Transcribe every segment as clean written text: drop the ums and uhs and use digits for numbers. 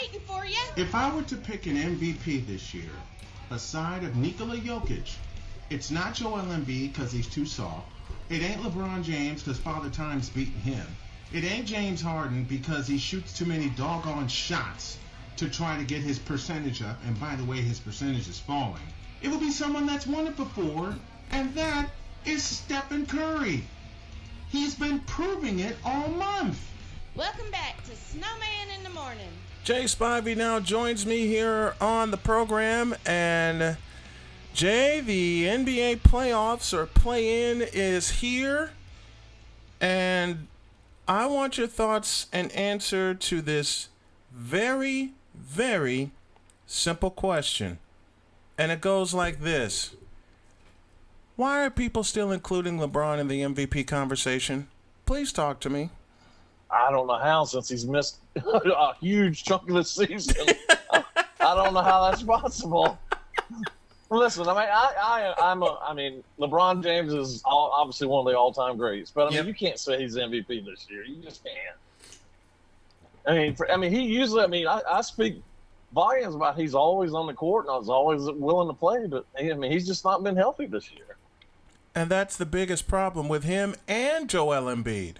Waiting for you. If I were to pick an MVP this year, aside of Nikola Jokic, it's not Joel Embiid because he's too soft. It ain't LeBron James because Father Time's beating him. It ain't James Harden because he shoots too many doggone shots to try to get his percentage up. And by the way, his percentage is falling. It will be someone that's won it before, and that is Stephen Curry. He's been proving it all month. Welcome back to Snowman in the Morning. Jay Spivey now joins me here on the program, and Jay, the NBA playoffs or play-in is here, and I want your thoughts and answer to this very, very simple question, and it goes like this. Why are people still including LeBron in the MVP conversation? Please talk to me. I don't know how, since he's missed a huge chunk of the season. I don't know how that's possible. Listen, I mean, LeBron James is obviously one of the all-time greats, but You can't say he's MVP this year. You just can't. I mean, he usually. I speak volumes about he's always on the court and I was always willing to play, but he's just not been healthy this year. And that's the biggest problem with him and Joel Embiid.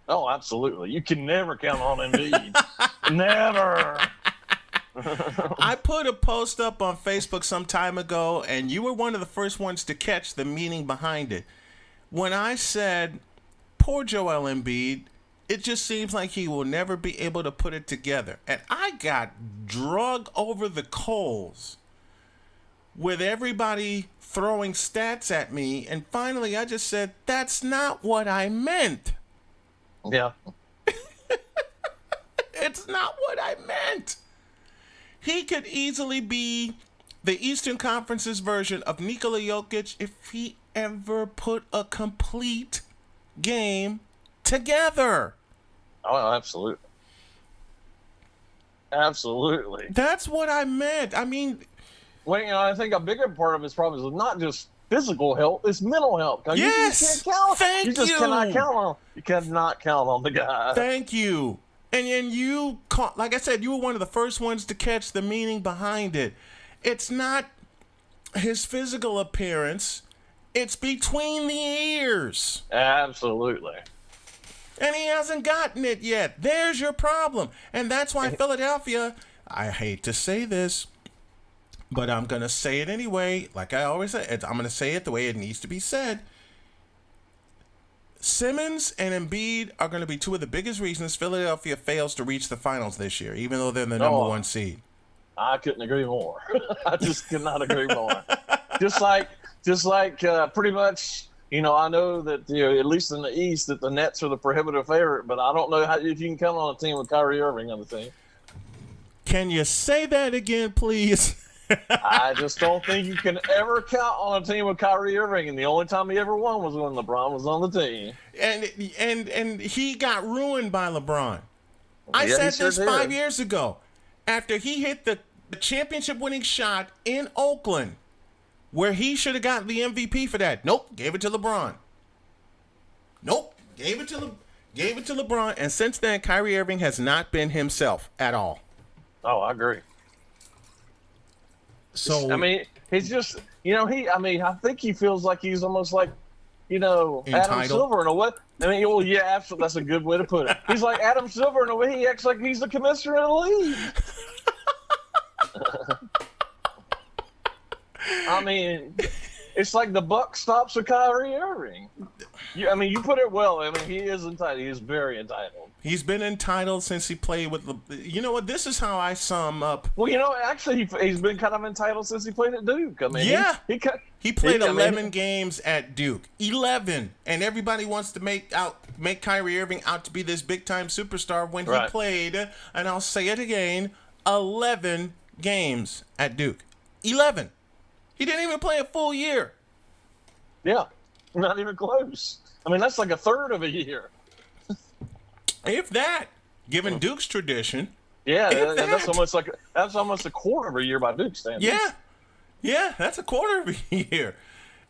Oh, absolutely. You can never count on Embiid. Never. I put a post up on Facebook some time ago, and you were one of the first ones to catch the meaning behind it. When I said, poor Joel Embiid, it just seems like he will never be able to put it together. And I got drug over the coals with everybody throwing stats at me, and finally I just said, that's not what I meant. Yeah. It's not what I meant. He could easily be the Eastern Conference's version of Nikola Jokic if he ever put a complete game together. Oh, absolutely. Absolutely. That's what I meant. I mean, well, I think a bigger part of his problem is not just physical health, it's mental health. Yes. You just cannot count on him. You cannot count on the guy. Thank you. And you caught, like I said, you were one of the first ones to catch the meaning behind it. It's not his physical appearance. It's between the ears. Absolutely. And he hasn't gotten it yet. There's your problem. And that's why Philadelphia, I hate to say this, but I'm going to say it anyway. Like I always say, I'm going to say it the way it needs to be said. Simmons and Embiid are going to be two of the biggest reasons Philadelphia fails to reach the finals this year, even though they're the number one seed. I couldn't agree more. I just could not agree more. just like pretty much, I know that at least in the East that the Nets are the prohibitive favorite, but I don't know if you can count on a team with Kyrie Irving on the team. Can you say that again, please? I just don't think you can ever count on a team with Kyrie Irving, and the only time he ever won was when LeBron was on the team. And he got ruined by LeBron. I said this 5 years ago, after he hit the championship-winning shot in Oakland, where he should have gotten the MVP for that. Nope, gave it to LeBron. Nope, gave it to LeBron, and since then, Kyrie Irving has not been himself at all. Oh, I agree. So he's just, I think he feels like he's almost like, Adam Silver in a way. Yeah, absolutely. That's a good way to put it. He's like Adam Silver in a way. He acts like he's the commissioner of the league. It's like the buck stops with Kyrie Irving. You put it well. He is entitled. He is very entitled. He's been entitled since he played with you know what? This is how I sum up. Well, actually, he's been kind of entitled since he played at Duke. He played 11 games at Duke. 11, and everybody wants to make Kyrie Irving out to be this big time superstar when he played. And I'll say it again: 11 games at Duke. 11. He didn't even play a full year. Yeah, not even close. That's like a third of a year. If that, given Duke's tradition. Yeah, that's almost a quarter of a year by Duke's standards. Yeah, that's a quarter of a year.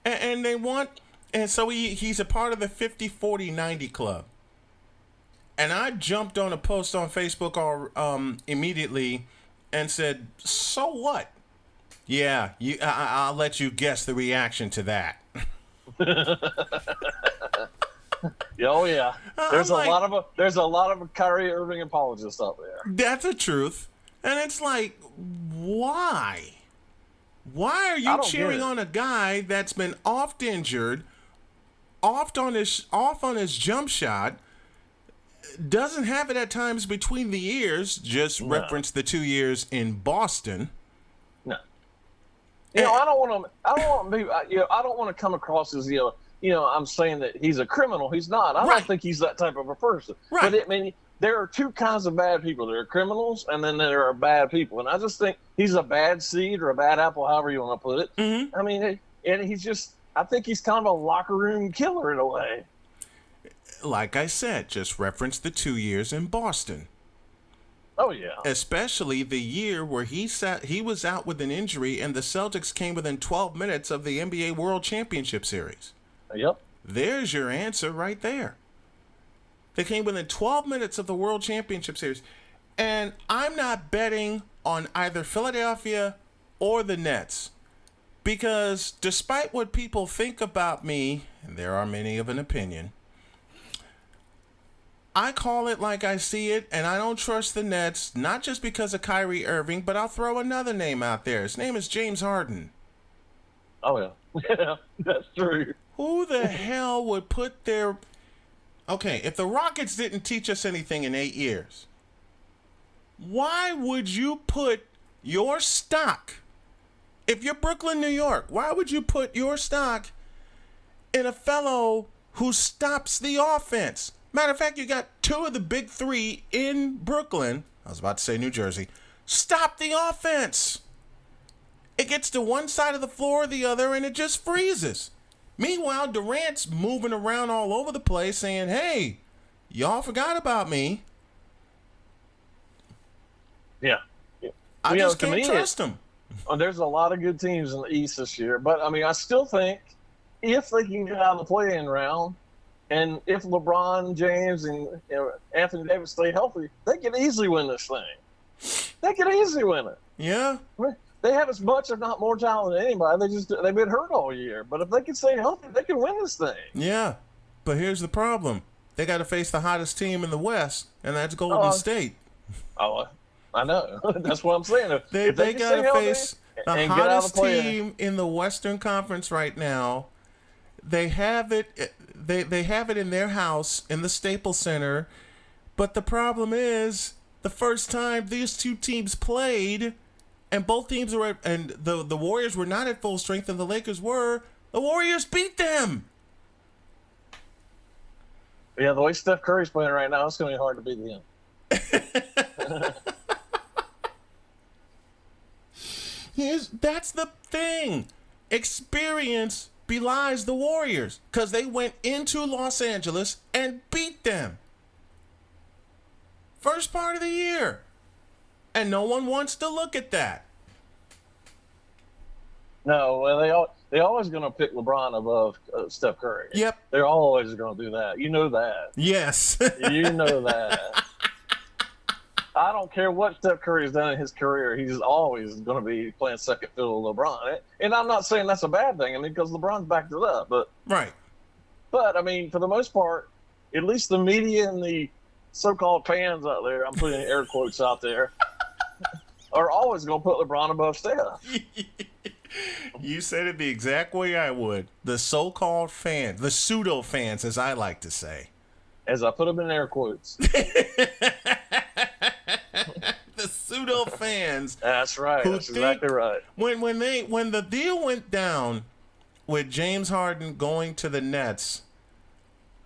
And so he's a part of the 50-40-90 club. And I jumped on a post on Facebook immediately and said, "So what?" Yeah, I'll let you guess the reaction to that. Oh yeah, there's a lot of Kyrie Irving apologists out there. That's the truth, and it's like, why? Why are you cheering on a guy that's been oft injured, off on his jump shot? Doesn't have it at times between the ears. Just reference the 2 years in Boston. No, I don't want to come across as I'm saying that he's a criminal. He's not. I don't think he's that type of a person. Right. But there are two kinds of bad people. There are criminals, and then there are bad people. And I just think he's a bad seed or a bad apple, however you want to put it. Mm-hmm. I mean, and he's just. I think he's kind of a locker room killer in a way. Like I said, just reference the 2 years in Boston. Oh yeah. Especially the year where he was out with an injury and the Celtics came within 12 minutes of the NBA World Championship Series. Yep. There's your answer right there. They came within 12 minutes of the World Championship Series. And I'm not betting on either Philadelphia or the Nets. Because despite what people think about me, and there are many of an opinion, I call it like I see it, and I don't trust the Nets, not just because of Kyrie Irving, but I'll throw another name out there. His name is James Harden. Oh, yeah. Yeah, that's true. Who the hell would put their... Okay, if the Rockets didn't teach us anything in 8 years, why would you put your stock... If you're Brooklyn, New York, why would you put your stock in a fellow who stops the offense? Matter of fact, you got two of the big three in Brooklyn. I was about to say New Jersey. Stop the offense. It gets to one side of the floor or the other, and it just freezes. Meanwhile, Durant's moving around all over the place saying, hey, y'all forgot about me. Yeah. I just can't trust him. There's a lot of good teams in the East this year, but I still think if they can get out of the play-in round, and if LeBron James and Anthony Davis stay healthy, they can easily win this thing. They can easily win it. Yeah. They have as much, if not more talent than anybody. They've been hurt all year, but if they can stay healthy, they can win this thing. Yeah, but here's the problem: they got to face the hottest team in the West, and that's Golden State. Oh, I know. That's what I'm saying. They got to face the hottest team in the Western Conference right now. They have it. They have it in their house in the Staples Center, but the problem is the first time these two teams played, and both teams were and the Warriors were not at full strength, and the Lakers were. The Warriors beat them. Yeah, the way Steph Curry's playing right now, it's going to be hard to beat them. That's the thing. Experience belies the Warriors because they went into Los Angeles and beat them. First part of the year. And no one wants to look at that. No, well, they're always going to pick LeBron above Steph Curry. Yep. They're always going to do that. You know that. Yes. You know that. I don't care what Steph Curry's done in his career. He's always going to be playing second fiddle to LeBron. And I'm not saying that's a bad thing. Because LeBron's backed it up. But right. But, for the most part, at least the media and the so-called fans out there, I'm putting air quotes out there, are always going to put LeBron above Steph. You said it the exact way I would. The so-called fans, the pseudo fans, as I like to say. As I put them in air quotes. The pseudo fans. That's right. That's exactly right. When the deal went down with James Harden going to the Nets,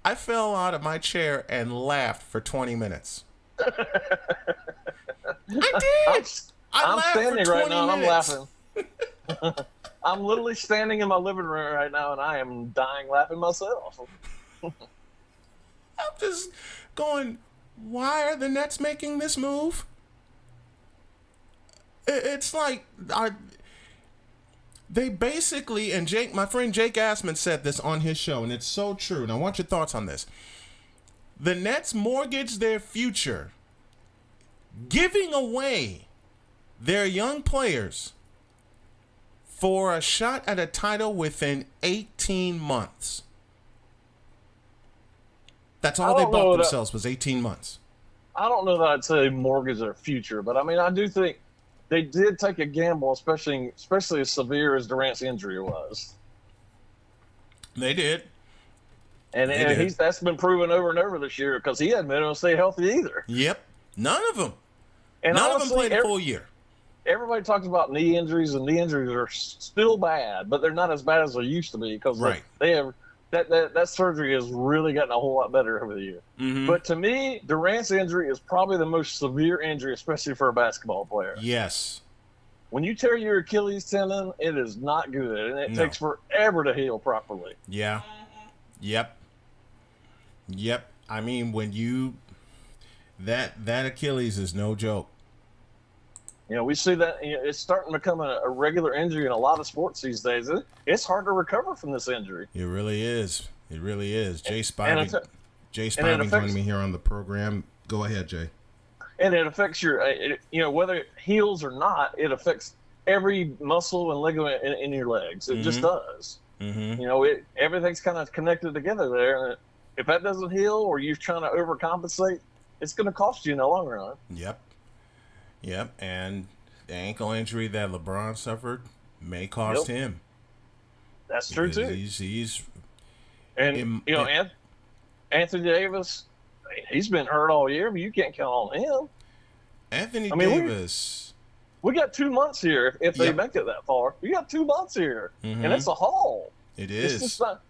I fell out of my chair and laughed for 20 minutes. I did. I'm standing right now and I'm minutes. laughing. I'm literally standing in my living room right now and I am dying laughing myself. I'm just going, why are the Nets making this move? It's like, they basically, and my friend Jake Assman said this on his show, and it's so true, and I want your thoughts on this. The Nets mortgage their future, giving away their young players for a shot at a title within 18 months. That's all they bought themselves was 18 months. I don't know that I'd say mortgage their future, but I mean, I do think they did take a gamble, especially as severe as Durant's injury was. They did. And that's been proven over and over this year because he hadn't been able to stay healthy either. Yep. None of them. And None honestly, of them played a full year. Everybody talks about knee injuries, and knee injuries are still bad, but they're not as bad as they used to be because they have that surgery has really gotten a whole lot better over the year. Mm-hmm. But to me, Durant's injury is probably the most severe injury, especially for a basketball player. Yes. When you tear your Achilles tendon, it is not good, and it takes forever to heal properly. Yeah. Yep. I mean, when you that Achilles is no joke. You know, we see that it's starting to become a regular injury in a lot of sports these days. It's hard to recover from this injury. It really is. Jay Spivey joining me here on the program. Go ahead, Jay. And it affects whether it heals or not, it affects every muscle and ligament in your legs. It just does. Mm-hmm. You know, everything's kind of connected together there. And if that doesn't heal or you're trying to overcompensate, it's going to cost you in the long run. Yep. And the ankle injury that LeBron suffered may cost him. That's true too. Anthony Davis, he's been hurt all year, but you can't count on him. Anthony Davis. We got 2 months here if they make it that far. We got 2 months here, and it's a haul. It is. It's just not,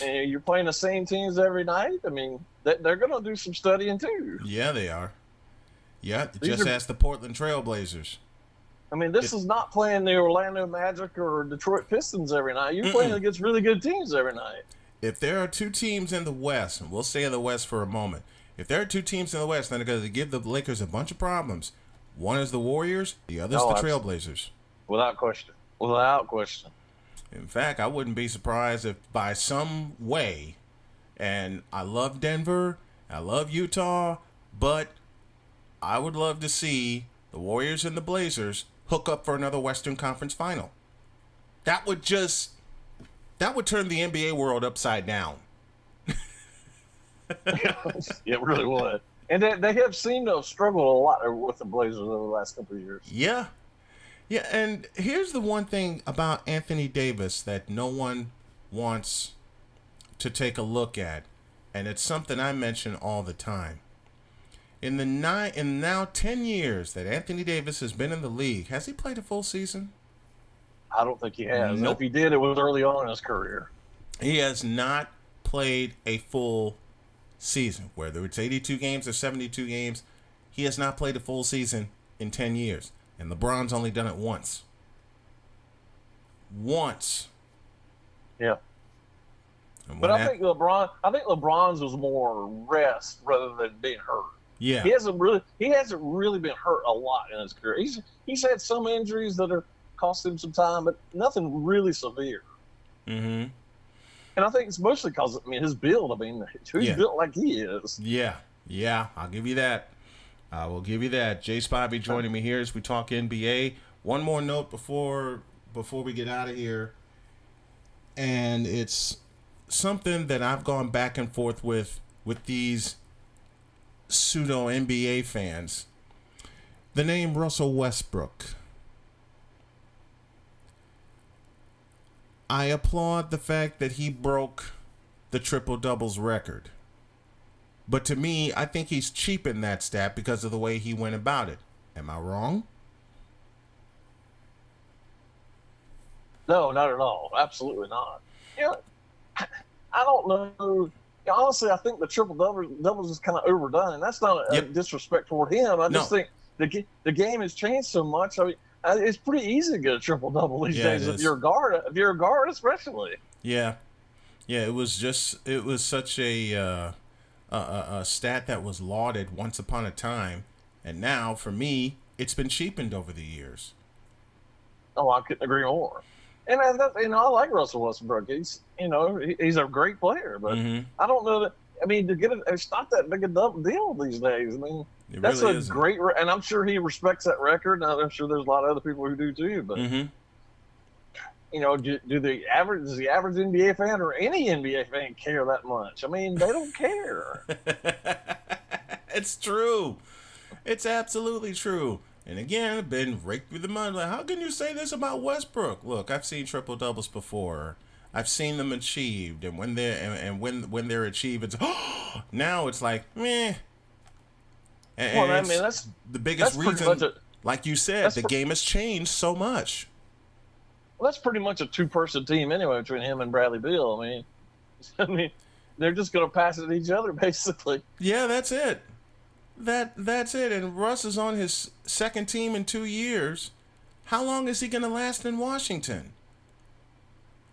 and you're playing the same teams every night. I mean, they're going to do some studying too. Yeah, they are. Yeah, just ask the Portland Trailblazers. I mean, this is not playing the Orlando Magic or Detroit Pistons every night. You're playing against really good teams every night. If there are two teams in the West, and we'll stay in the West for a moment, if there are two teams in the West that are going to give the Lakers a bunch of problems, one is the Warriors, the other is the Trailblazers. Without question. Without question. In fact, I wouldn't be surprised if by some way, and I love Denver, I love Utah, but I would love to see the Warriors and the Blazers hook up for another Western Conference final. That would turn the NBA world upside down. It really would. And they have seemed to have struggled a lot with the Blazers over the last couple of years. Yeah, and here's the one thing about Anthony Davis that no one wants to take a look at, and it's something I mention all the time. In now 10 years that Anthony Davis has been in the league, has he played a full season? I don't think he has. Nope. If he did, it was early on in his career. He has not played a full season, whether it's 82 games or 72 games. He has not played a full season in 10 years. And LeBron's only done it once. Yeah. But I think LeBron's was more rest rather than being hurt. Yeah. He hasn't really been hurt a lot in his career. He's had some injuries that are cost him some time, but nothing really severe. Mm-hmm. And I think it's mostly because his build. He's built like he is. Yeah. I'll give you that. I will give you that. Jay Spivey joining me here as we talk NBA. One more note before we get out of here, and it's something that I've gone back and forth with these pseudo NBA fans. The name Russell Westbrook. I applaud the fact that he broke the triple doubles record. But to me, I think he's cheapened that stat because of the way he went about it. Am I wrong? No, not at all. Absolutely not. I don't know. Honestly, I think the triple doubles is kind of overdone, and that's not a disrespect toward him. I just think the game has changed so much. I mean, it's pretty easy to get a triple double these days if you're a guard, especially. Yeah. It was such a stat that was lauded once upon a time, and now for me, it's been cheapened over the years. Oh, I couldn't agree more. And I like Russell Westbrook. He's a great player, but I don't know that. I mean, to get it, it's not that big a deal these days. I mean, It that's really a isn't. great, and I'm sure he respects that record. And I'm sure there's a lot of other people who do too. But Mm-hmm. you know, does the average NBA fan or any NBA fan care that much? I mean, they don't care. It's true. It's absolutely true. And again, I've been raked through the mud. Like, how can you say this about Westbrook? Look, I've seen triple doubles before. I've seen them achieved, and when they're achieved, it's now it's like meh. And Well, I it's mean, that's the biggest pretty reason. much Like you said, the game has changed so much. that's pretty much a two-person team anyway between him and Bradley Beal. I mean, they're just going to pass it to each other basically. Yeah, that's it. That's it. And Russ is on his second team in 2 years. How long is he going to last in Washington?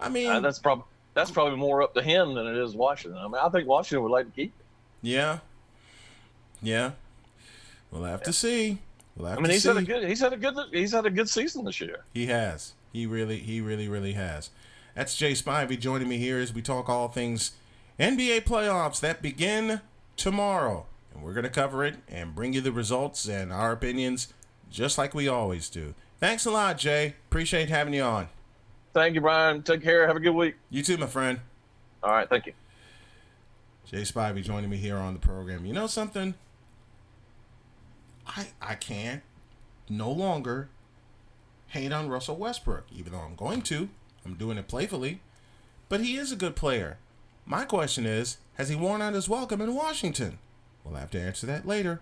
I mean, That's probably more up to him than it is Washington. I mean, I think Washington would like to keep him. yeah. We'll have to see. He's had a good season this year. He has. He really has. That's Jay Spivey joining me here as we talk all things NBA playoffs that begin tomorrow. And we're going to cover it and bring you the results and our opinions just like we always do. Thanks a lot, Jay. Appreciate having you on. Thank you, Brian. Take care. Have a good week. You too, my friend. All right. Thank you. Jay Spivey joining me here on the program. You know something? I can't no longer hate on Russell Westbrook, even though I'm going to. I'm doing it playfully. But he is a good player. My question is, has he worn out his welcome in Washington? We'll have to answer that later.